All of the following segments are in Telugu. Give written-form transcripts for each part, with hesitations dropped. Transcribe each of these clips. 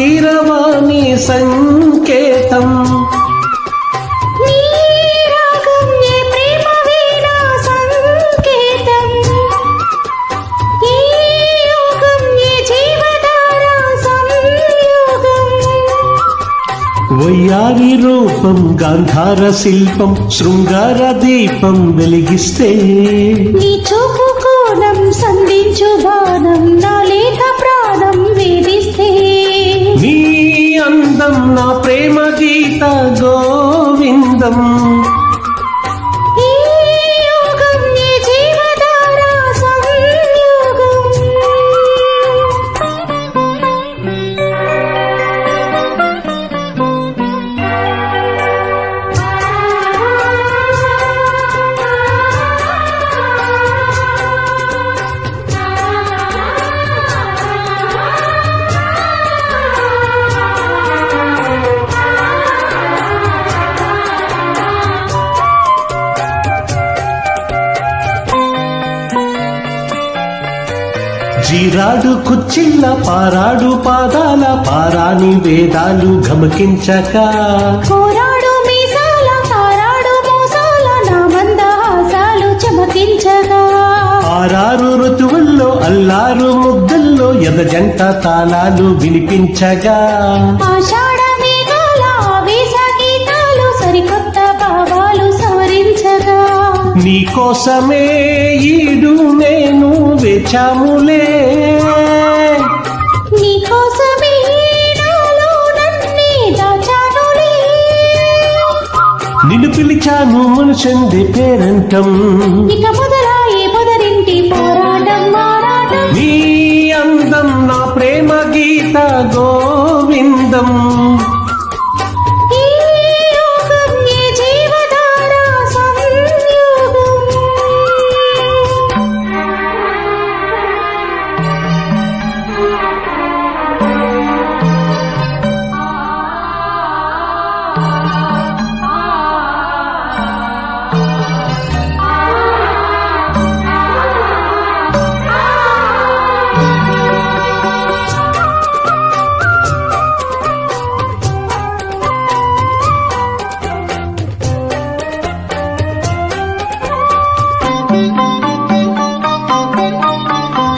కీరవాణి సంకేతం వయ్యారి రూపం గాంధార శిల్పం శృంగార దీపం వెలిగిస్తే నీ చూపు కోణం సంధించు బాణం నా లేత ప్రాణం వేధిస్తే నీ అందం నా ప్రేమ గీత గోవిందం జీరాడు కుచ్చిళ్ళ పారాడు పాదాల పారాని వేదాలు గమకించక కోరాడు మీసాల తారాడు మోసాల నా మందహాసాలు చమకించగా ఆరారు ఋతువుల్లో అల్లారు ముగ్గుల్లో ఎదజంట తాళాలు వినిపించగా ఆషాఢ మేఘాల ఆవేశ గీతాలు సరికొత్త భావాలు సవరించగా నీకోసమే ఈడు నేను వేచాములే నీకోసమే నాలో నన్నే దాచానులే నిన్ను పిలిచాను మనసంది పేరంటం ఇక మొదలాయి మొదరింటి పోరాటం మారాటం నీ అందం నా ప్రేమ గీత గోవిందం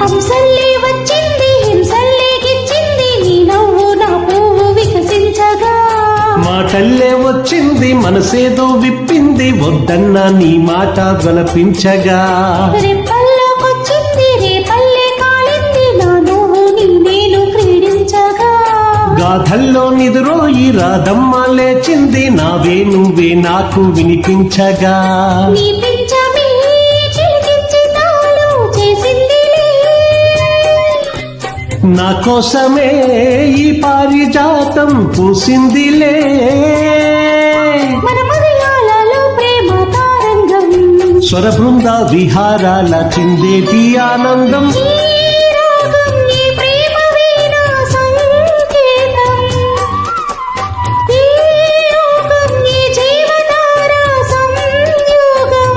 హంసల్లే వచ్చింది హింసల్లే గిచ్చింది నీ నవ్వు నా పువ్వు వికసించగా మాటల్లే వచ్చింది మనసేదో విప్పింది వద్దన్న నీ మాట విలపించగా రెప్పల్లోకొచ్చింది రేపల్లే కాలింది నా నువ్వు నీ నేను క్రీడించగా గాథల్లో నిదురోయి రాధమ్మ లేచింది నావే నువ్వే నాకు వినిపించగా నీ పింఛమే చిలికించి తాను చేసిందిలే నా కోసమే ఈ పారిజాతం పూసిందిలే మన హృదయాలలో ప్రేమ తారంగం స్వర బృంద విహారాల చిందేటి ఆనందం ఈ రాగం నీ ప్రేమ వీణా సంకేతం ఈ యోగం నీ జీవధార సంయోగం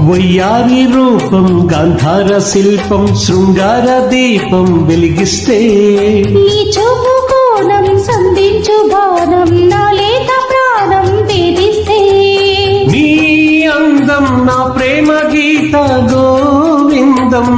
వయ్యారి రూపం గాంధార శిల్పం శృంగార దీపం వెలిగిస్తే నీ చూపు కోణం సంధించు బాణం నా లేత ప్రాణం వేధిస్తే నీ అందం నా ప్రేమ గీత గోవిందం